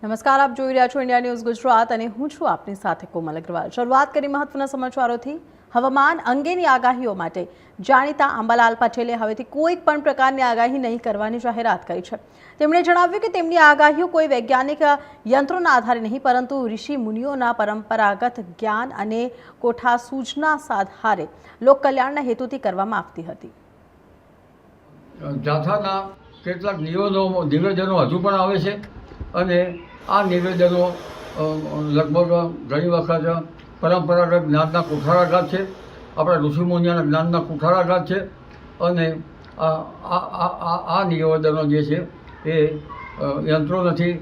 નમસ્કાર, આપ જોઈ રહ્યા છો ઇન્ડિયા ન્યૂઝ ગુજરાત અને હું છું આપની સાથે કોમલ અગ્રવાલ। શરૂઆત કરી મહત્વના સમાચારોથી। હવામાન અંગેની આગાહીઓ માટે જાણીતા અંબાલાલ પટેલે હવેથી કોઈ પણ પ્રકારની આગાહી નહીં કરવાની જાહેરાત કરી છે। તેમણે જણાવ્યું કે તેમની આગાહીઓ કોઈ વૈજ્ઞાનિક યંત્રોના આધારે નહીં પરંતુ ઋષિ મુનિઓના પરંપરાગત જ્ઞાન અને કોઠા સૂચના આધારે લોક કલ્યાણના હેતુથી કરવામાં આવતી હતી। જાથાના કેટલાક નિવેદનો હજુ પણ આવે છે અને આ નિવેદનો લગભગ ઘણી વખત પરંપરાગત જ્ઞાનના કુઠારાઘાત છે, આપણા ઋષિમુનિઓના જ્ઞાનના કુઠારાઘાત છે અને આ નિવેદનો જે છે એ યંત્રો નથી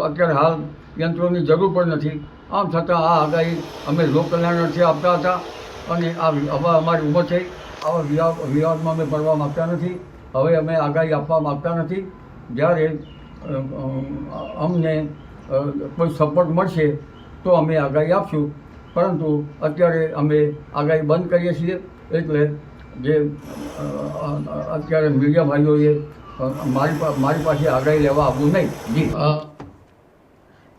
અત્યારે હાલ યંત્રોની જરૂર પણ નથી। આમ છતાં આ આગાહી અમે લોક કલ્યાણ અર્થે આપતા હતા અને હવે અમારી ઉંમર થઈ, આવા વિવાદમાં અમે પડવા માગતા નથી। હવે અમે આગાહી આપવા માગતા નથી। જ્યારે અમને કોઈ સપોર્ટ મળશે તો અમે આગાહી આપશું, પરંતુ અત્યારે અમે આગાહી બંધ કરીએ છીએ। એટલે જે અત્યારે મીડિયા ભાઈઓએ મારી પાસે આગાહી લેવા આવવું નહીં। જી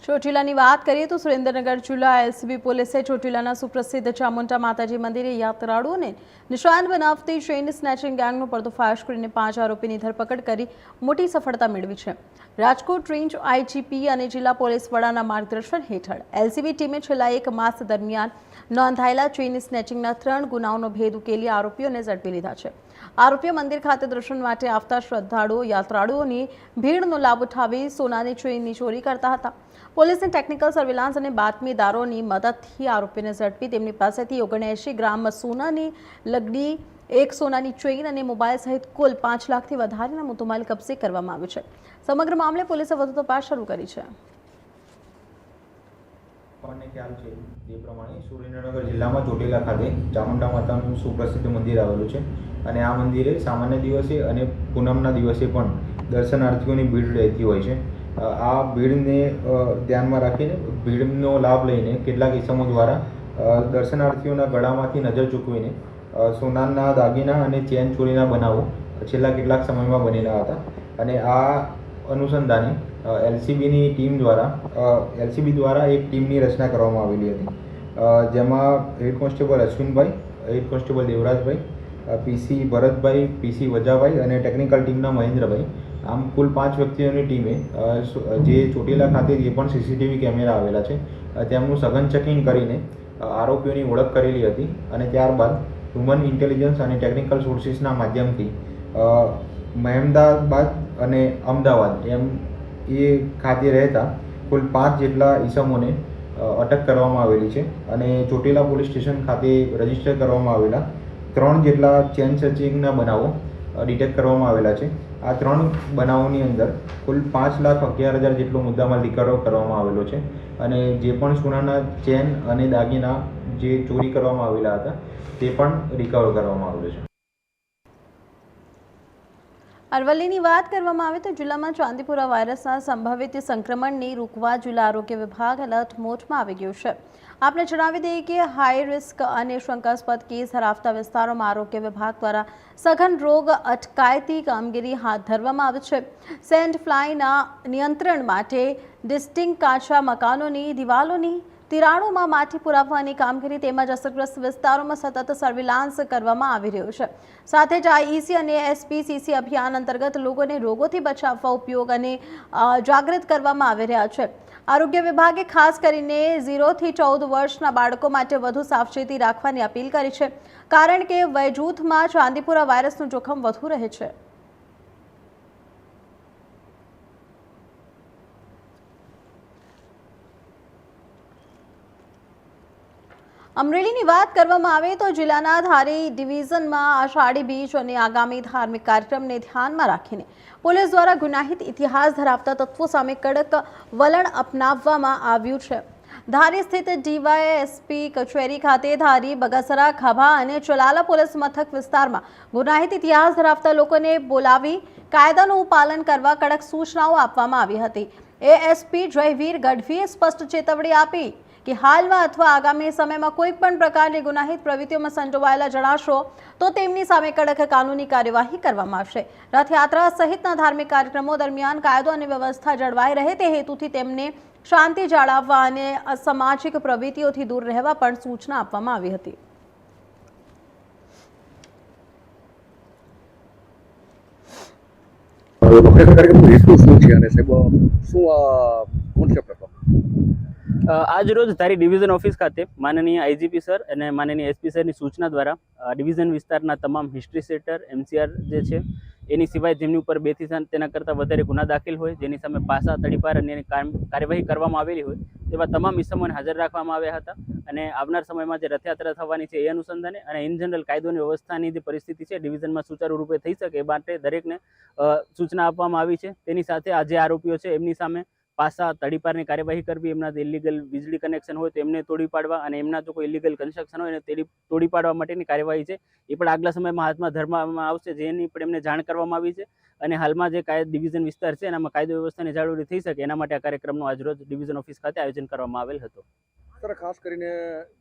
ચોટીલાની વાત કરીએ તો સુરેન્દ્રનગર જિલ્લા એલસીબી પોલીસે ચોટીલાના સુપ્રસિદ્ધ ચામુંડા માતાજી મંદિરે યાત્રાળુઓને નિશાન બનાવતી ચેઇન સ્નેચિંગ ગેંગનો પર્દાફાશ કરીને 5 આરોપીની ધરપકડ કરી મોટી સફળતા મેળવી છે। રાજકોટ રેન્જ આઈજીપી અને જિલ્લા પોલીસ વડાના માર્ગદર્શન હેઠળ એલસીબી ટીમે છેલ્લા 1 માસ દરમિયાન નોંધાયેલા ચેઇન સ્નેચિંગના 3 ગુનાઓનો ભેદ ઉકેલી આરોપીઓને ઝડપી લીધા છે। આરોપીઓ મંદિર ખાતે દર્શન માટે આવતા શ્રદ્ધાળુઓ યાત્રાળુઓની ભીડનો લાભ ઉઠાવી સોનાની ચેઇનની ચોરી કરતા હતા। પોલીસને ટેકનિકલ સર્વેલાન્સ અને બાતમીદારોની મદદથી આરોપીને ઝડપી તેમની પાસેથી 79 ગ્રામ સોનાની લગડી, 1 સોનાની ચેઇન અને મોબાઈલ સહિત કુલ 5 લાખથી વધારેના મુદ્દામાલ કબજે કરવામાં આવ્યો છે। સમગ્ર મામલે પોલીસે વધુ તપાસ શરૂ કરી છે। આપણને ખ્યાલ છે તે પ્રમાણે સુરેન્દ્રનગર જિલ્લામાં ચોટીલા ખાતે ચામુંડા માતાનું સુપ્રસિદ્ધ મંદિર આવેલું છે અને આ મંદિરે સામાન્ય દિવસે અને પૂનમના દિવસે પણ દર્શનાર્થીઓની ભીડ રહેતી હોય છે। આ ભીડને ધ્યાનમાં રાખીને ભીડનો લાભ લઈને કેટલાક ઇસમો દ્વારા દર્શનાર્થીઓના ગળામાંથી નજર ચૂકવીને સોનાના દાગીના અને ચેન ચોરીના બનાવો છેલ્લા કેટલાક સમયમાં બનેલા હતા અને આ અનુસંધાને એલસીબી દ્વારા એક ટીમની રચના કરવામાં આવેલી હતી, જેમાં હેડ કોન્સ્ટેબલ અશ્વિનભાઈ, હેડ કોન્સ્ટેબલ દેવરાજભાઈ, પીસી ભરતભાઈ, પીસી વજાભાઈ અને ટેકનિકલ ટીમના મહેન્દ્રભાઈ, આમ કુલ 5 વ્યક્તિઓની ટીમે જે ચોટીલા ખાતે જે પણ સીસીટીવી કેમેરા આવેલા છે તેમનું સઘન ચેકિંગ કરીને આરોપીઓની ઓળખ કરેલી હતી અને ત્યારબાદ હ્યુમન ઇન્ટેલિજન્સ અને ટેકનિકલ સોર્સિસના માધ્યમથી મહેમદાબાદ અને અમદાવાદ એમ એ ખાતે રહેતા કુલ 5 જેટલા ઈસમોને અટક કરવામાં આવેલી છે અને ચોટીલા પોલીસ સ્ટેશન ખાતે રજીસ્ટર કરવામાં આવેલા 3 જેટલા ચેન સર્ચિંગના બનાવો ડિટેક્ટ કરવામાં આવેલા છે। આ 3 બનાવોની અંદર કુલ 5,11,000 જેટલો મુદ્દામાલ રિકવર કરવામાં આવેલો છે અને જે પણ સોનાના ચેન અને દાગીના જે ચોરી કરવામાં આવેલા હતા તે પણ રિકવર કરવામાં આવેલો છે। અરવલ્લીની વાત કરવામાં આવે તો જિલ્લામાં ચાંદીપુરા વાયરસના સંભવિત સંક્રમણને રોકવા જિલ્લા આરોગ્ય વિભાગ એલર્ટ મોડમાં આવી ગયું છે। આપને જણાવી દઈએ કે હાઈ રિસ્ક અને શંકાસ્પદ કેસ ધરાવતા વિસ્તારોમાં આરોગ્ય વિભાગ દ્વારા સઘન રોગ અટકાયતી કામગીરી હાથ ધરવામાં આવી છે। સેન્ડ ફ્લાયના નિયંત્રણ માટે ડિસ્ટિંગ કાચા મકાનોની દિવાલોની તિરાડોમાં માટી પુરાવવાની કામગીરી તેમજ અસરગ્રસ્ત વિસ્તારોમાં સતત સર્વેલાન્સ કરવામાં આવી રહ્યું છે। સાથે જ આઈઈસી અને એસપીસીસી અભિયાન અંતર્ગત લોકોને રોગોથી બચાવવા ઉપયોગ અને જાગૃત કરવામાં આવી રહ્યા છે। આરોગ્ય વિભાગે ખાસ કરીને 0 થી 14 વર્ષના બાળકો માટે વધુ સાવચેતી રાખવાની અપીલ કરી છે, કારણ કે વયજૂથમાં ચાંદીપુરા વાયરસનું જોખમ વધુ રહે છે। અમરેલીની વાત કરવામાં આવે તો જિલ્લાના ધારી ડિવિઝનમાં આષાઢી બીજ અને આગામી ધાર્મિક કાર્યક્રમને ધ્યાનમાં રાખીને પોલીસ દ્વારા ગુનાહિત ઇતિહાસ ધરાવતા તત્વો સામે કડક વલણ અપનાવવામાં આવ્યું છે। ધારી સ્થિત ડીવાયએસપી કચેરી ખાતે ધારી, બગસરા, ખાભા અને ચલાલા પોલીસ મથક વિસ્તારમાં ગુનાહિત ઇતિહાસ ધરાવતા લોકોને બોલાવી કાયદાનું પાલન કરવા કડક સૂચનાઓ આપવામાં આવી હતી। એએસપી જયવીર ગઢવીએ સ્પષ્ટ ચેતવણી આપી કે હાલમાં અથવા આગામી સમયમાં કોઈ પણ પ્રકારની ગુનાહિત પ્રવૃત્તિઓમાં સંડોવાયેલા જણાશો તો તેમની સામે કડક કાનૂની કાર્યવાહી કરવામાં આવશે. રથયાત્રા સહિતના ધાર્મિક કાર્યક્રમો દરમિયાન કાયદો અને વ્યવસ્થા જળવાઈ રહે તે હેતુથી તેમને શાંતિ જાળવવા અને અસામાજિક પ્રવૃત્તિઓથી દૂર રહેવા પણ સૂચના આપવામાં આવી હતી. આજ રોજ ધારી ડિવિઝન ઓફિસ ખાતે માનનીય આઈજીપી સર અને માનનીય એસપી સરની સૂચના દ્વારા ડિવિઝન વિસ્તારના તમામ હિસ્ટ્રી સેટર એમસીઆર જે છે એની સિવાય જેમની ઉપર 2 થી તેના કરતાં વધારે ગુના દાખલ હોય, જેની સામે પાસા તડીપાર અને એની કાર્યવાહી કરવામાં આવેલી હોય તેવા તમામ ઇસમોને હાજર રાખવામાં આવ્યા હતા. અને આવનાર સમયમાં જે રથયાત્રા થવાની છે એ અનુસંધાને અને ઇન જનરલ કાયદોની વ્યવસ્થાની જે પરિસ્થિતિ છે ડિવિઝનમાં સુચારુ રૂપે થઈ શકે એ માટે દરેકને સૂચના આપવામાં આવી છે. તેની સાથે આ જે આરોપીઓ છે એમની સામે પાસા તડીપારની કાર્યવાહી કરવી, એમના જે ઇલીગલ વીજળી કનેક્શન હોય તો એમને તોડી પાડવા અને એમના જો કોઈ ઇલીગલ કન્સ્ટ્રક્શન હોય એને તોડી પાડવા માટેની કાર્યવાહી છે એ પણ આગલા સમયમાં હાથમાં ધરવામાં આવશે, જેની પણ એમને જાણ કરવામાં આવી છે. અને હાલમાં જે ડિવિઝન વિસ્તાર છે એનામાં કાયદો વ્યવસ્થાની જાળવણી થઈ શકે એના માટે આ કાર્યક્રમનું આજરોજ ડિવિઝન ઓફિસ ખાતે આયોજન કરવામાં આવેલ હતું. સર, ખાસ કરીને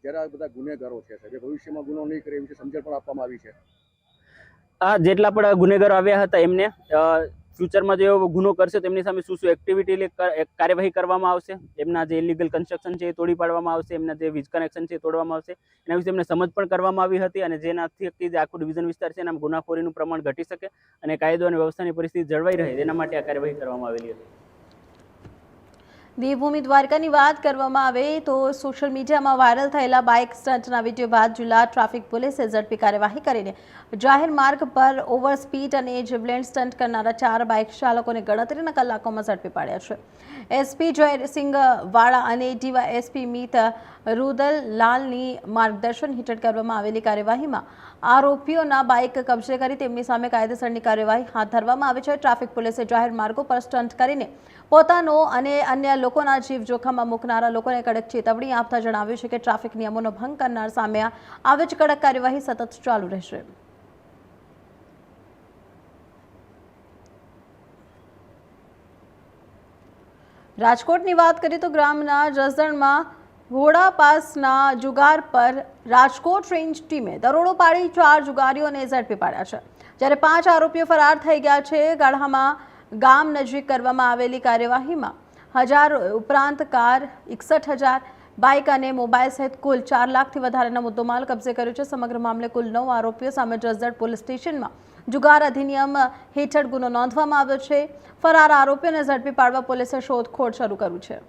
જ્યારે આ બધા ગુનેગારો છે જે ભવિષ્યમાં ગુનો નહીં કરે એ વિશે સમજણ પણ આપવામાં આવી છે. આ જેટલા પણ ગુનેગારો આવ્યા હતા એમને ફ્યુચરમાં જે ગુનો કરશે તેમની સામે શું શું એક્ટિવિટી કાર્યવાહી કરવામાં આવશે, એમના જે ઇલીગલ કન્સ્ટ્રક્શન છે એ તોડી પાડવામાં આવશે, એમના જે વીજ કનેક્શન છે એ તોડવામાં આવશે, એના વિશે એમને સમજ પણ કરવામાં આવી હતી. અને જેનાથી જે આખું ડિવિઝન વિસ્તાર છે એનામાં ગુનાખોરીનું પ્રમાણ ઘટી શકે અને કાયદો અને વ્યવસ્થાની પરિસ્થિતિ જળવાઈ રહે એના માટે આ કાર્યવાહી કરવામાં આવેલી હતી. દેવભૂમિ દ્વારકાની વાત કરવામાં આવે તો સોશિયલ મીડિયામાં વાયરલ થયેલા બાઇક સ્ટન્ટના વિડીયો બાદ જિલ્લા ટ્રાફિક પોલીસે ઝડપી કાર્યવાહી કરીને જાહેર માર્ગ પર ઓવર સ્પીડ અને જીવલેણ સ્ટન્ટ કરનારા 4 બાઇક ચાલકોને ગણતરીના કલાકોમાં ઝડપી પાડ્યા છે. એસપી જયસિંહ વાળા અને ડીવાયએસપી મિત રુદલલાલની માર્ગદર્શન હેઠળ કરવામાં આવેલી કાર્યવાહીમાં આરોપીઓના બાઇક કબજે કરી તેમની સામે કાયદેસરની કાર્યવાહી હાથ ધરવામાં આવી છે. ટ્રાફિક પોલીસે જાહેર માર્ગો પર સ્ટન્ટ કરીને પોતાનો અને અન્ય લોકોના જીવ જોખમમાં મૂકનારા લોકોને કડક ચેતવણી આપતા જણાવ્યું છે કે ટ્રાફિક નિયમોનો ભંગ કરનાર સામે આવી જ કડક કાર્યવાહી સતત ચાલુ રહેશે. રાજકોટની વાત કરીએ તો ગ્રામના જસદણમાં ઘોડા પાસના જુગાર પર રાજકોટ રેન્જ ટીમે દરોડો પાડી 4 જુગારીઓને ઝડપી પાડ્યા છે, જ્યારે 5 આરોપીઓ ફરાર થઈ ગયા છે. ગાઢામાં ગામ નજીક કરવામાં આવેલી કાર્યવાહીમાં 1000 ઉપરાંત કાર, 61,000 બાઇક અને મોબાઈલ સહિત કુલ 4 લાખથી વધારેના મુદ્દોમાલ કબજે કર્યો છે. સમગ્ર મામલે કુલ 9 આરોપીઓ સામે જસદણ પોલીસ સ્ટેશનમાં જુગાર અધિનિયમ હેઠળ ગુનો નોંધવામાં આવ્યો છે. ફરાર આરોપીઓને ઝડપી પાડવા પોલીસે શોધખોળ શરૂ કર્યું છે.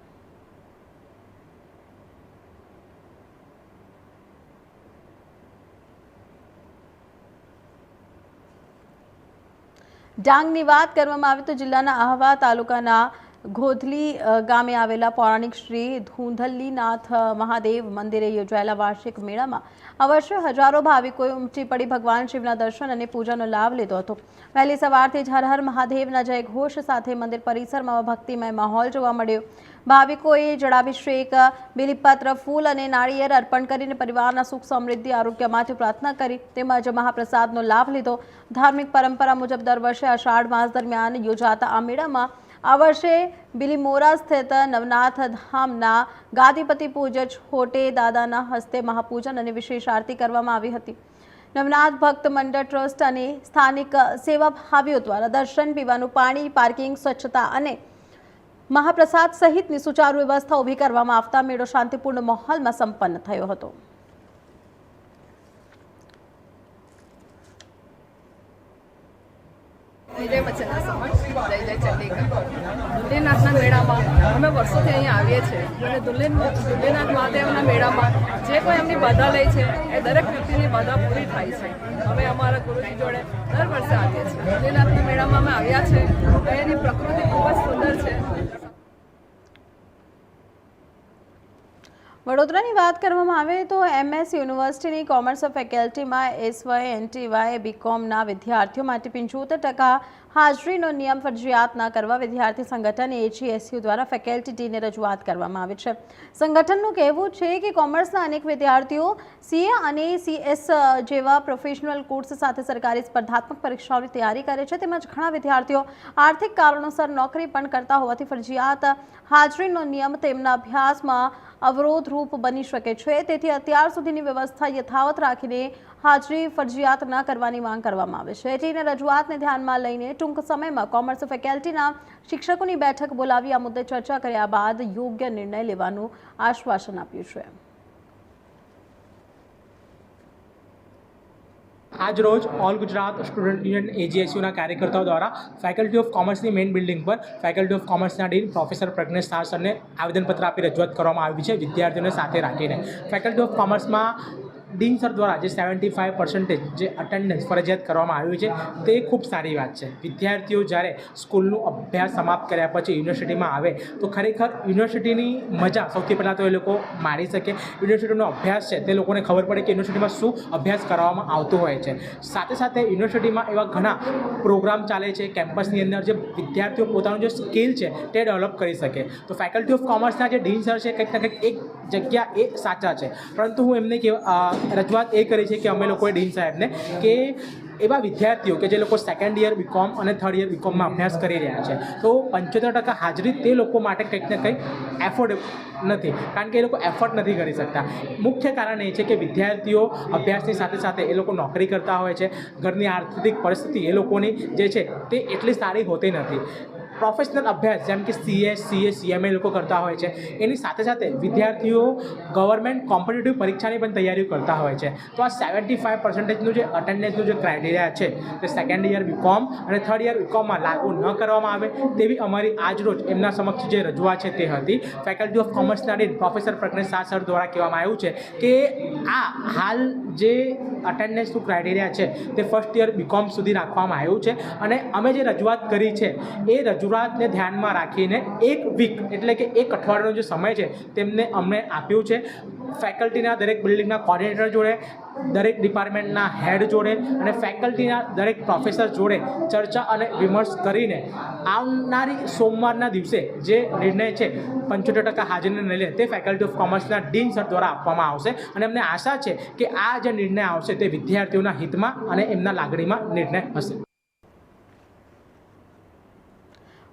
ડાંગની વાત કરવામાં આવે તો જિલ્લાના આહવા તાલુકાના ઘોધલી ગામે આવેલા પૌરાણિક શ્રી ધૂંધલીનાથ મહાદેવ મંદિરે યોજાયેલા વાર્ષિક મેળામાં આ વર્ષે હજારો ભાવિકોએ ઉમટી પડી ભગવાન શિવના દર્શન અને પૂજાનો લાભ લીધો હતો. વહેલી સવારથી જ હર હર મહાદેવના જય ઘોષ સાથે મંદિર પરિસરમાં ભક્તિમય માહોલ જોવા મળ્યો. ભાવિકોએ જળાભિષેક, બિલીપત્ર, ફૂલ અને નાળિયેર અર્પણ કરીને પરિવારના સુખ સમૃદ્ધિ આરોગ્ય માટે પ્રાર્થના કરી તેમજ મહાપ્રસાદનો લાભ લીધો. ધાર્મિક પરંપરા મુજબ દર વર્ષે અષાઢ માસ દરમિયાન યોજાતા આ મેળામાં આ વર્ષે બિલીમોરા સ્થિત નવનાથ ધામના ગાદીપતિ પૂજ્ય છોટે દાદાના હસ્તે મહાપૂજન અને વિશેષ આરતી કરવામાં આવી હતી. નવનાથ ભક્ત મંડળ ટ્રસ્ટ અને સ્થાનિક સેવાભાવીઓ દ્વારા દર્શન, પીવાનું પાણી, પાર્કિંગ, સ્વચ્છતા અને મહાપ્રસાદ સહિતની સુચારુ વ્યવસ્થા ઊભી કરવામાં આવતા મેળો શાંતિપૂર્ણ માહોલમાં સંપન્ન થયો હતો. જય મચ્છરના સમાજ, જય ચંડીગઢ. ધુલેનાથના મેળામાં અમે વર્ષોથી અહીંયા આવીએ છીએ અને ધુલેનાથ મહાદેવના મેળામાં જે કોઈ એમની બાધા લે છે એ દરેક વ્યક્તિની બાધા પૂરી થાય છે. અમે અમારા ગુરુજી જોડે દર વર્ષે આવીએ છીએ. ધુલેનાથના મેળામાં અમે આવ્યા છે, એની પ્રકૃતિ ખૂબ જ સુંદર છે. વડોદરાની વાત કરવામાં આવે તો MS યુનિવર્સિટીની કોમર્સ ફેકલ્ટીમાં SY, NTY, BComના વિદ્યાર્થીઓ માટે 75% હાજરીનો નિયમ ફરજિયાત ન કરવા વિદ્યાર્થી સંગઠન AGSU દ્વારા ફેકલ્ટી ડીને રજૂઆત કરવામાં આવી છે. સંગઠનનું કહેવું છે કે કોમર્સના અનેક વિદ્યાર્થીઓ CA અને CS જેવા પ્રોફેશનલ કોર્સ સાથે સરકારી સ્પર્ધાત્મક પરીક્ષાઓની તૈયારી કરે છે. તેમજ ઘણા વિદ્યાર્થીઓ આર્થિક કારણોસર નોકરી પણ કરતા હોવાથી ફરજિયાત હાજરીનો નિયમ તેમના અભ્યાસમાં અવરોધરૂપ રૂપ બની શકે છે, તેથી અત્યાર સુધીની વ્યવસ્થા યથાવત રાખીને હાજરી ફરજિયાત ન કરવાની માંગ કરવામાં આવે છે. એટીને રજૂઆતને ધ્યાનમાં લઈને ટૂંક સમયમાં કોમર્સ ફેકલ્ટીના શિક્ષકોની બેઠક બોલાવી આ મુદ્દે ચર્ચા કર્યા બાદ યોગ્ય નિર્ણય લેવાનું આશ્વાસન આપ્યું છે. આજ રોજ ઓલ ગુજરાત સ્ટુડન્ટ યુનિયન AGSUના કાર્યકર્તાઓ દ્વારા ફેકલ્ટી ઓફ કોમર્સની મેઇન બિલ્ડિંગ પર ફેકલ્ટી ઓફ કોમર્સના ડીન પ્રોફેસર પ્રજ્ઞેશ શાહ સરને આવેદનપત્ર આપી રજૂઆત કરવામાં આવી છે વિદ્યાર્થીઓને સાથે રાખીને. ફેકલ્ટી ઓફ કોમર્સમાં ડીન સર દ્વારા જે 75% જે અટેન્ડન્સ ફરજિયાત કરવામાં આવ્યું છે તે ખૂબ સારી વાત છે. વિદ્યાર્થીઓ જ્યારે સ્કૂલનું અભ્યાસ સમાપ્ત કર્યા પછી યુનિવર્સિટીમાં આવે તો ખરેખર યુનિવર્સિટીની મજા સૌથી પહેલાં તો એ લોકો માણી શકે. યુનિવર્સિટીનો અભ્યાસ છે તે લોકોને ખબર પડે કે યુનિવર્સિટીમાં શું અભ્યાસ કરવામાં આવતો હોય છે. સાથે સાથે યુનિવર્સિટીમાં એવા ઘણા પ્રોગ્રામ ચાલે છે કેમ્પસની અંદર જે વિદ્યાર્થીઓ પોતાનું જે સ્કિલ છે તે ડેવલપ કરી શકે. તો ફેકલ્ટી ઓફ કોમર્સના જે ડીન સર છે કંઈક ને કંઈક એક જગ્યા એ સાચા છે, પરંતુ હું એમને રજૂઆત એ કરી છે કે અમે લોકોએ ડીન સાહેબને કે એવા વિદ્યાર્થીઓ કે જે લોકો સેકન્ડ યર BCom અને થર્ડ યર BComમાં અભ્યાસ કરી રહ્યા છે તો 75% હાજરી તે લોકો માટે કંઈક ને કંઈક એફોર્ડ નથી, કારણ કે એ લોકો એફર્ટ નથી કરી શકતા. મુખ્ય કારણ એ છે કે વિદ્યાર્થીઓ અભ્યાસની સાથે સાથે એ લોકો નોકરી કરતા હોય છે. ઘરની આર્થિક પરિસ્થિતિ એ લોકોની જે છે તે એટલી સારી હોતી નથી. પ્રોફેશનલ અભ્યાસ જેમ કે CS, CA, CMA લોકો કરતા હોય છે. એની સાથે સાથે વિદ્યાર્થીઓ ગવર્મેન્ટ કોમ્પિટિટિવ પરીક્ષાની પણ તૈયારીઓ કરતા હોય છે. તો આ 75%નું જે અટેન્ડન્સનું જે ક્રાઇટેરિયા છે તે સેકન્ડ યર BCom અને થર્ડ યર BComમાં લાગુ ન કરવામાં આવે તેવી અમારી આજરોજ એમના સમક્ષ જે રજૂઆત છે તે હતી. ફેકલ્ટી ઓફ કોમર્સના dean professor Pragnesh Shah sir દ્વારા કહેવામાં આવ્યું છે કે આ હાલ જે અટેન્ડન્સનું ક્રાઇટેરિયા છે તે ફર્સ્ટ યર BCom સુધી રાખવામાં આવ્યું છે અને અમે જે રજૂઆત કરી છે એ રજૂઆતને ધ્યાનમાં રાખીને એક વીક એટલે કે એક અઠવાડિયાનો જે સમય છે તેમને અમને આપ્યું છે. ફેકલ્ટીના દરેક બિલ્ડિંગના કોર્ડિનેટર જોડે, દરેક ડિપાર્ટમેન્ટના હેડ જોડે અને ફેકલ્ટીના દરેક પ્રોફેસર જોડે ચર્ચા અને વિમર્શ કરીને આવનારી સોમવારના દિવસે જે નિર્ણય છે 75% હાજરીને લઈને તે ફેકલ્ટી ઓફ કોમર્સના ડીન સર દ્વારા આપવામાં આવશે અને અમને આશા છે કે આ જે નિર્ણય આવશે તે વિદ્યાર્થીઓના હિતમાં અને એમના લાગણીમાં નિર્ણય હશે.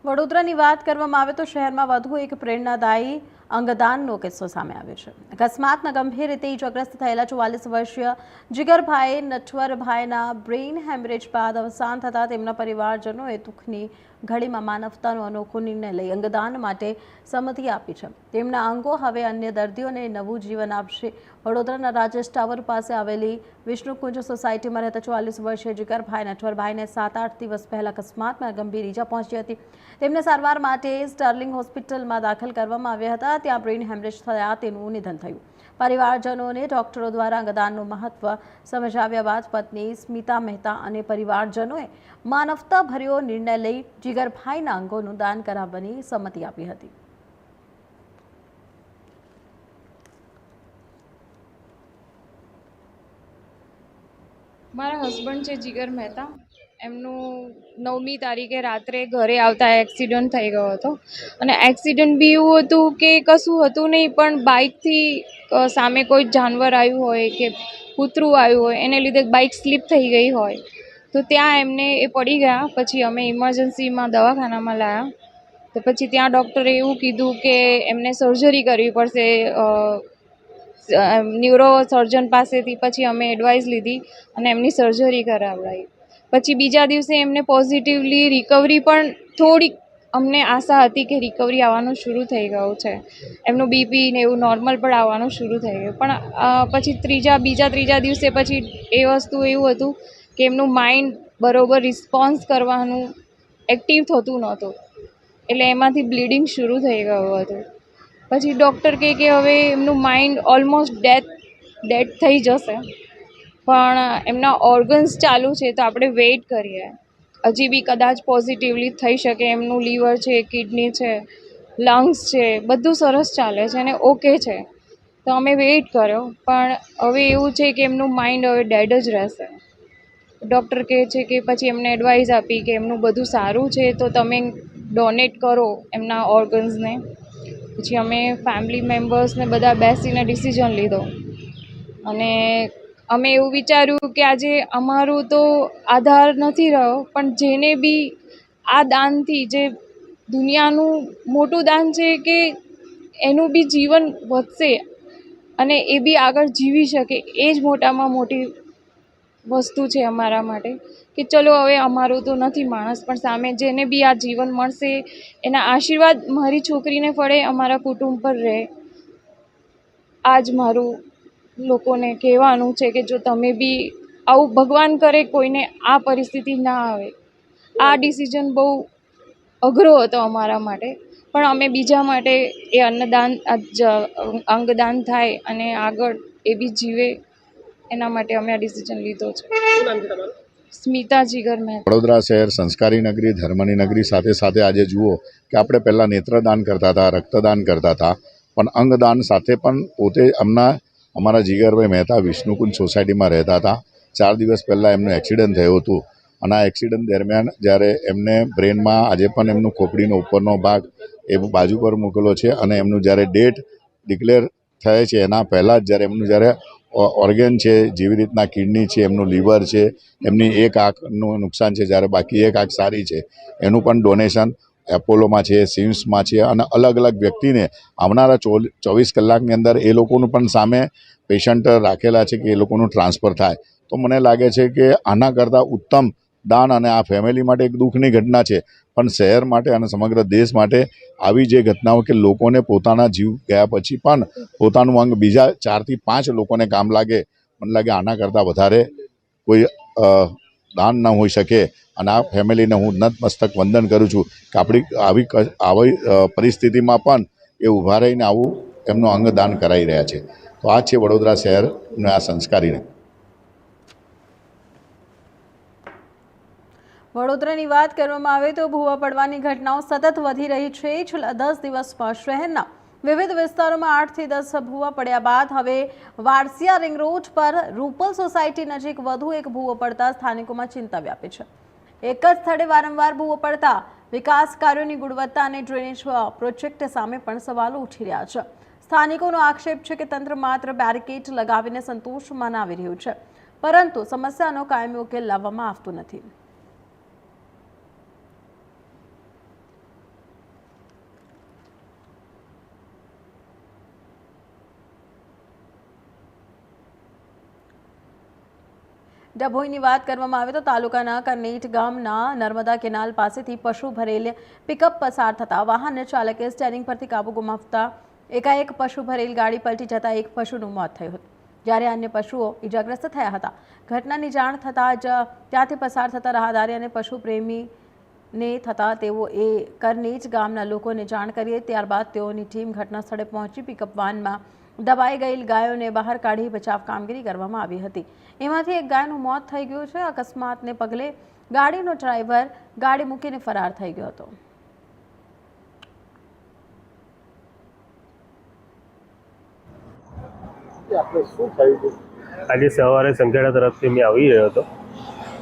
વડોદરાની વાત કરવામાં આવે તો શહેરમાં વધુ એક પ્રેરણાદાયી અંગદાનનો કિસ્સો સામે આવ્યો છે. અકસ્માતના ગંભીર રીતે ઇજાગ્રસ્ત થયેલા 44 વર્ષીય જીગરભાઈ નટવરભાઈના બ્રેઇન હેમરેજ બાદ અવસાન થતાં તેમના પરિવારજનોએ દુઃખની ઘડીમાં માનવતાનો અનોખો નિર્ણય લઈ અંગદાન માટે સંમતિ આપી છે. તેમના અંગો હવે અન્ય દર્દીઓને નવું જીવન આપશે. વડોદરાના રાજેશ ટાવર પાસે આવેલી વિષ્ણુકુંજ સોસાયટીમાં રહેતા 44 વર્ષીય જીગરભાઈ નટવરભાઈને 7-8 દિવસ પહેલા અકસ્માતમાં ગંભીર ઈજા પહોંચી હતી. તેમને સારવાર માટે સ્ટર્લિંગ હોસ્પિટલમાં દાખલ કરવામાં આવ્યા હતા. ત્યાં બ્રેઇન હેમરેજ થયા તેનું નિધન થયું. પરિવારજનોને ડોક્ટરો દ્વારા અંગદાનનું મહત્વ સમજાવ્યા બાદ પત્ની સ્મિતા મહેતા અને પરિવારજનોએ માનવતાભર્યો નિર્ણય લઈ જીગરભાઈના અંગોનું દાન કરાવવાની સંમતિ આપી હતી. મારા હસબન્ડ છે જીગર મહેતા, એમનું 9મી તારીખે રાત્રે ઘરે આવતા એક્સિડન્ટ થઈ ગયો હતો અને એક્સિડન્ટ બી એવું હતું કે કશું હતું નહીં, પણ બાઇકથી સામે કોઈ જાનવર આવ્યું હોય કે કૂતરું આવ્યું હોય એને લીધે બાઇક સ્લીપ થઈ ગઈ હોય તો ત્યાં એમને એ પડી ગયા. પછી અમે ઇમરજન્સીમાં દવાખાનામાં લાવ્યા તો પછી ત્યાં ડૉક્ટરે એવું કીધું કે એમને સર્જરી કરવી પડશે ન્યુરો સર્જન પાસેથી. પછી અમે એડવાઇસ લીધી અને એમની સર્જરી કરાવડાવી. પછી બીજા દિવસે એમને પોઝિટિવલી રિકવરી પણ થોડીક અમને આશા હતી કે રિકવરી આવવાનું શરૂ થઈ ગયું છે. એમનું BP ને એવું નોર્મલ પણ આવવાનું શરૂ થઈ ગયું, પણ પછી ત્રીજા દિવસે પછી એ વસ્તુ એવું હતું કે એમનું માઇન્ડ બરોબર રિસ્પોન્સ કરવાનું એક્ટિવ થતું નહોતું, એટલે એમાંથી બ્લીડિંગ શરૂ થઈ ગયું હતું. પછી ડૉક્ટર કહે કે હવે એમનું માઇન્ડ ઓલમોસ્ટ ડેડ થઈ જશે, પણ એમના ઓર્ગન્સ ચાલુ છે તો આપણે વેઇટ કરીએ, હજી બી કદાચ પોઝિટિવલી થઈ શકે. એમનું લીવર છે, કિડની છે, લંગ્સ છે, બધું સરસ ચાલે છે અને ઓકે છે. તો અમે વેઇટ કર્યો, પણ હવે એવું છે કે એમનું માઇન્ડ હવે ડેડ જ રહેશે. ડૉક્ટર કહે છે કે પછી એમને એડવાઇસ આપી કે એમનું બધું સારું છે તો તમે ડોનેટ કરો એમના ઓર્ગન્સને. પછી અમે ફેમિલી મેમ્બર્સને બધા બેસીને ડિસિઝન લીધો અને અમે એવું વિચાર્યું કે આજે અમારું તો આધાર નથી રહ્યો, પણ જેને બી આ દાનથી જે દુનિયાનું મોટું દાન છે કે એનું બી જીવન વધશે અને એ બી આગળ જીવી શકે, એ જ મોટામાં મોટી વસ્તુ છે અમારા માટે કે ચલો હવે અમારું તો નથી માણસ, પણ સામે જેને બી આ જીવન મળશે એના આશીર્વાદ મારી છોકરીને પડે, અમારા કુટુંબ પર રહે. આ જ મારું લોકોને કહેવાનું છે કે જો તમે બી આવું ભગવાન કરે કોઈને આ પરિસ્થિતિ ના આવે. આ ડિસિઝન બહુ અઘરો હતો અમારા માટે, પણ અમે બીજા માટે એ અન્નદાન અંગદાન થાય અને આગળ એ બી જીવે એના માટે અમે આ ડિસિઝન લીધો છે. સ્મિતા જીગર મહેતા. વડોદરા શહેર સંસ્કારી નગરી, ધર્મની નગરી સાથે સાથે આજે જુઓ કે આપણે પહેલાં નેત્રદાન કરતા હતા, રક્તદાન કરતા હતા, પણ અંગદાન સાથે પણ પોતે અમારા જીગરભાઈ મહેતા વિષ્ણુકુંજ સોસાયટીમાં રહેતા હતા. 4 દિવસ પહેલાં એમનું એક્સિડન્ટ થયું હતું અને આ એક્સિડન્ટ દરમિયાન જ્યારે એમને બ્રેનમાં આજે પણ એમનું ખોપડીનો ઉપરનો ભાગ એ બાજુ પર મૂકેલો છે અને એમનું જ્યારે ડેટ ડિક્લેર થાય છે એના પહેલાં જ જ્યારે એમનું જ્યારે ઓર્ગન છે, જેવી રીતના કિડની છે, એમનું લીવર છે, એમની એક આંખનું નુકસાન છે, જ્યારે બાકી એક આંખ સારી છે, એનું પણ ડોનેશન એપોલોમાં છે, સિમ્સમાં છે અને અલગ અલગ વ્યક્તિને આવનારા 24 કલાકની અંદર એ લોકોનું પણ સામે પેશન્ટ રાખેલા છે કે એ લોકોનું ટ્રાન્સફર થાય. તો મને લાગે છે કે આના કરતાં ઉત્તમ દાન, અને આ ફેમિલી માટે એક દુઃખની ઘટના છે, પણ શહેર માટે અને સમગ્ર દેશ માટે આવી જે ઘટનાઓ કે લોકોને પોતાના જીવ ગયા પછી પણ પોતાનું અંગ બીજા 4 થી 5 લોકોને કામ લાગે, મને લાગે આના કરતાં વધારે કોઈ દાન ન હોઈ શકે. અને આ ફેમિલીને હું નતમસ્તક વંદન કરું છું કે આવી પરિસ્થિતિમાં પણ એ ઊભા રહીને આવું એમનું અંગદાન કરાવી રહ્યા છે. તો આ છે વડોદરા શહેરને આ સંસ્કારીને. વડોદરાની વાત કરવામાં આવે તો ભૂવા પડવાની ઘટનાઓ સતત વધી રહી છે. છેલ્લા 10 દિવસમાં શહેરના વિવિધ વિસ્તારોમાં 8 થી 10 ભૂવા પડ્યા બાદ હવે વારસિયા રિંગ રોડ પર રૂપલ સોસાયટી નજીક વધુ એક ભૂવો પડતા સ્થાનિકોમાં ચિંતા વ્યાપી છે. એક જ સ્થળે વારંવાર ભૂવો પડતા વિકાસ કાર્યોની ગુણવત્તા અને ડ્રેનેજ પ્રોજેક્ટ સામે પણ સવાલો ઉઠી રહ્યા છે. સ્થાનિકોનો આક્ષેપ છે કે તંત્ર માત્ર બેરિકેડ લગાવીને સંતોષ મનાવી રહ્યું છે, પરંતુ સમસ્યાનો કાયમી ઉકેલ લાવવામાં આવતો નથી. ડભોઈની વાત કરવામાં આવે તો તાલુકાના કરનેટ ગામના નર્મદા કેનાલ પાસેથી પશુ ભરેલ પિકઅપ પસાર થતા વાહન ચાલકે સ્ટેરિંગ પરથી કાબુ ગુમાવતા એકાએક પશુ ભરેલ ગાડી પલટી જતા એક પશુનું મોત થયું હતું, જ્યારે અન્ય પશુઓ ઇજાગ્રસ્ત થયા હતા. ઘટનાની જાણ થતાં જ ત્યાંથી પસાર થતા રાહદારી અને પશુ પ્રેમીને થતા તેઓએ કરનેટ ગામના લોકોને જાણ કરી. ત્યારબાદ તેઓની ટીમ ઘટના સ્થળે પહોંચી પિકઅપ વાનમાં દબાઈ ગયેલ ગાયોને બહાર કાઢી બચાવ કામગીરી કરવામાં આવી હતી. એમાંથી એક ગાયનું મોત થઈ ગયું છે. અકસ્માતને પગલે ગાડીનો ડ્રાઈવર ગાડી મૂકીને ફરાર થઈ ગયો હતો. આજે સવારે સંખેડા તરફથી મેં આવી રહ્યો હતો,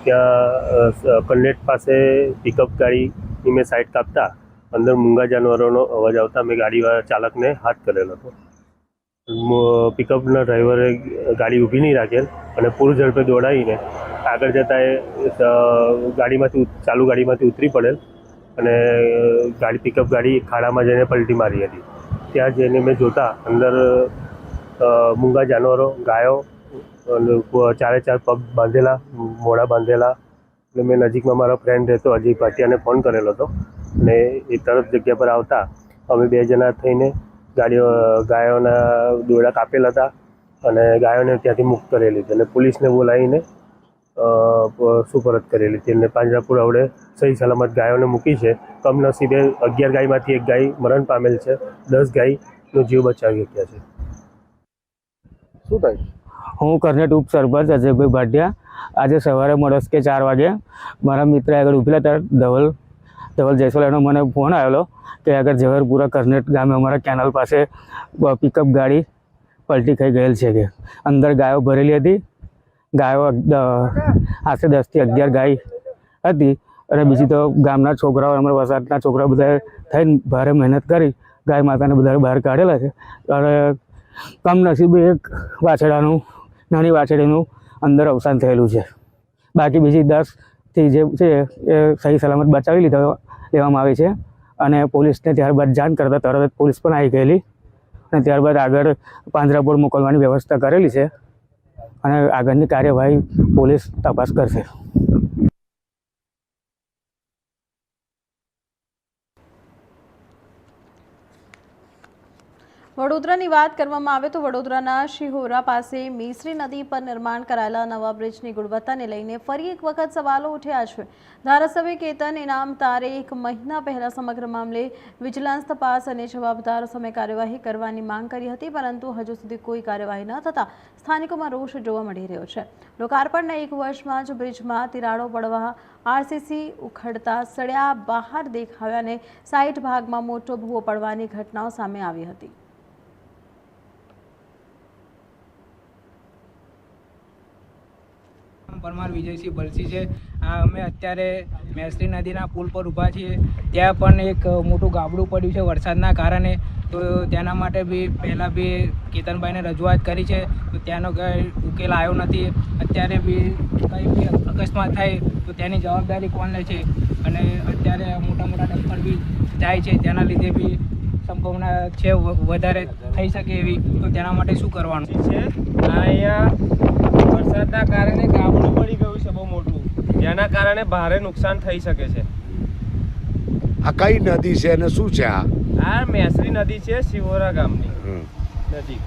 ત્યાં કન્નેટ પાસે પિકઅપ ગાડીની મેં સાઈડ કાપતા અંદર મૂંગા જાનવરોનો અવાજ આવતા મેં ગાડીવાળા ચાલકને હાથ કરેલો હતો. પિકઅપના ડ્રાઈવરે ગાડી ઊભી નહીં રાખેલ અને પૂર ઝડપે દોડાવીને આગળ જતાં એ ચાલુ ગાડીમાંથી ઉતરી પડેલ અને પિકઅપ ગાડી ખાડામાં જઈને પલટી મારી હતી. ત્યાં જઈને મેં જોતા અંદર મૂંગા જાનવરો, ગાયો, ચારે ચાર પગ બાંધેલા, મોઢા બાંધેલા. એટલે મેં નજીકમાં મારો ફ્રેન્ડ રહેતો અજય પાટિયાને ફોન કરેલો હતો અને એ તરત જગ્યા પર આવતા અમે 2 જણા થઈને ગાયોના દોરડા કાપેલા હતા અને ગાયોને ત્યાંથી મુક્ત કરેલી હતી અને પોલીસને બોલાવીને સુપરત કરેલી હતી. અને પાંજરાપુર આવડે સહી સલામત ગાયોને મૂકી છે. કમનસીબે 11 ગાયમાંથી 1 ગાય મરણ પામેલ છે. 10 ગાયનો જીવ બચાવી શક્યા છે. શું થાય? હું કરનેટ ઉપસરપંચ અજયભાઈ ભાટિયા. આજે સવારે મળસ કે 4 વાગે મારા મિત્ર આગળ ઉભેલા હતા, ધવલ જયસ્વાલ, એનો મને ફોન આવેલો કે આગળ ઝવેરપુરા કરનેટ ગામે અમારા કેનાલ પાસે પિકઅપ ગાડી પલટી ખાઈ ગયેલ છે કે અંદર ગાયો ભરેલી હતી. ગાયો આશરે 10 થી 11 ગાય હતી અને બીજી તો ગામના છોકરાઓ, અમારા વસાહતના છોકરાઓ બધા થઈને ભારે મહેનત કરી ગાય માતાને બધા બહાર કાઢેલા છે. અને કમનસીબે એક નાની વાછડીનું અંદર અવસાન થયેલું છે. બાકી બીજી 10 થી જે છે એ સહી સલામત બચાવી લેવામાં આવી છે અને પોલીસને ત્યારબાદ જાણ કરતાં તરત પોલીસ પણ આવી ગયેલી અને ત્યારબાદ આગળ પાંજરાપોળ મોકલવાની વ્યવસ્થા કરેલી છે અને આગળની કાર્યવાહી પોલીસ તપાસ કરશે. વડોદરાની વાત કરવામાં આવે તો વડોદરાના શિહોરા પાસે મિસરી નદી પર નિર્માણ કરાયેલા નવા બ્રિજની ગુણવત્તાને લઈને ફરી એક વખત સવાલો ઉઠ્યા છે. ધારાસભ્ય કેતન ઇનામદારે 1 મહિના પહેલા સમગ્ર મામલે વિજિલન્સ તપાસ અને જવાબદારો સામે કાર્યવાહી કરવાની માંગ કરી હતી, પરંતુ હજુ સુધી કોઈ કાર્યવાહી ન થતાં સ્થાનિકોમાં રોષ જોવા મળી રહ્યો છે. લોકાર્પણના 1 વર્ષમાં જ બ્રિજમાં તિરાડો પડવા, આરસીસી ઉખડતા સળિયા બહાર દેખાવ્યા અને સાઈડ ભાગમાં મોટો ભૂવો પડવાની ઘટનાઓ સામે આવી હતી. પરમાર વિજયસિંહ બલસી છે. અમે અત્યારે મેસરી નદીના પુલ પર ઊભા છીએ. ત્યાં પણ એક મોટું ગાબડું પડ્યું છે વરસાદના કારણે. તો તેના માટે બી પહેલાં બી કેતનભાઈને રજૂઆત કરી છે, તો ત્યાંનો કંઈ ઉકેલ આવ્યો નથી. અત્યારે બી કંઈ બી અકસ્માત થાય તો તેની જવાબદારી કોણ લે છે? અને અત્યારે મોટા મોટા ડમ્પર બી જાય છે, તેના લીધે બી સંભાવના છે વધારે થઈ શકે એવી. તો તેના માટે શું કરવાનું છે? અહીંયા વરસાદના કારણે ગાબડું પડી ગયું છે બહુ મોટું, જેના કારણે ભારે નુકસાન થઈ શકે છે. આ કઈ નદી છે અને શું છે? આ મેસરી નદી છે, શિહોરા ગામની નદી.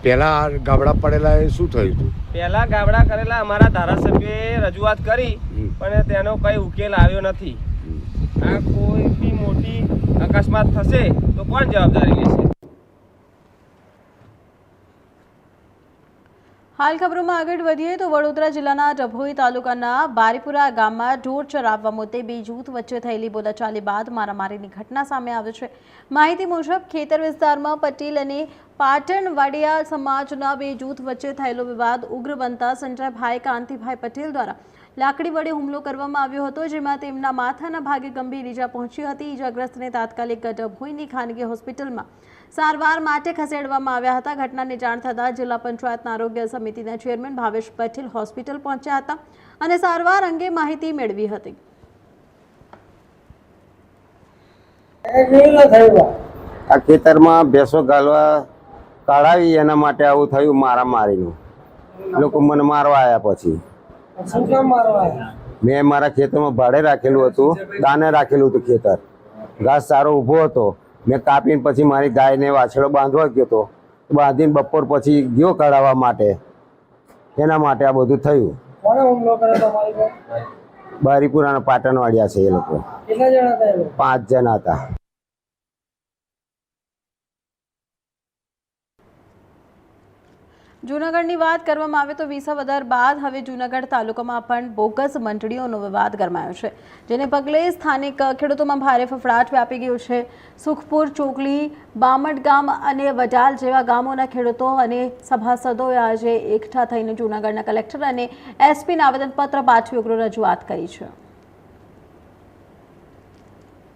પહેલા ગાબડા પડેલા એ શું થયું હતું? પહેલા ગાબડા કરેલા અમારા ધારાસભ્યએ રજૂઆત કરી, પણ તેનો કઈ ઉકેલ આવ્યો નથી. આ કોઈ બી મોટી અકસ્માત થશે તો કોણ જવાબદારી લેશે? હાલ ખબરોમાં આગળ વધીએ તો વડોદરા જિલ્લાના ડભોઈ તાલુકાના બારીપુરા ગામમાં ઢોર ચરાવવા મુદ્દે 2 જૂથ વચ્ચે થયેલી બોલાચાલી બાદ મારામારીની ઘટના સામે આવી છે. માહિતી મુજબ ખેતર વિસ્તારમાં પટેલ અને પાટણવાડિયા સમાજના 2 જૂથ વચ્ચે થયેલો વિવાદ ઉગ્ર બનતા સંજયભાઈ કાંતિભાઈ પટેલ દ્વારા લાકડી વડે હુમલો કરવામાં આવ્યો હતો, જેમાં તેમના માથાના ભાગે ગંભીર ઈજા પહોંચી હતી. ઈજાગ્રસ્તને તાત્કાલિક ડભોઈની ખાનગી હોસ્પિટલમાં સારવાર માટે ખસેડવામાં આવ્યા હતા. ઘટનાની જાણ થતાં જિલ્લા પંચાયતના આરોગ્ય સમિતિના ચેરમેન ભાવેશ પટેલ હોસ્પિટલ પહોંચ્યા હતા અને સારવાર અંગે માહિતી મેળવી હતી. આ ખેતરમાં ભેંસો ગાલવા કાઢાવી એના માટે આવું થયું મારામારીનું. લોકો મને મારવા આવ્યા. પછી મેં મારા ખેતરમાં ભાડે રાખેલું હતું, દાને રાખેલું હતું ખેતર. ઘાસ સારો ઊભો હતો, મેં કાપીને પછી મારી ગાયને વાછડો બાંધવા ગયો હતો. બાંધીને બપોર પછી ગયો કઢાવવા માટે, એના માટે આ બધું થયું. બારીપુરાના પાટણવાડિયા છે એ લોકો. 5 જણા હતા. જૂનાગઢની વાત કરવામાં આવે તો વિસાવદર બાદ હવે જૂનાગઢ તાલુકામાં પણ બોગસ મંડળીઓનો વિવાદ ગરમાયો છે, જેને પગલે સ્થાનિક ખેડૂતોમાં ભારે ફફડાટ વ્યાપી ગયો છે. સુખપુર, ચોકલી, બામટ ગામ અને વડાલ જેવા ગામોના ખેડૂતો અને સભાસદોએ આજે એકઠા થઈને જૂનાગઢના કલેક્ટર અને એસપીને આવેદનપત્ર પાઠવી ઉગ્ર રજૂઆત કરી છે.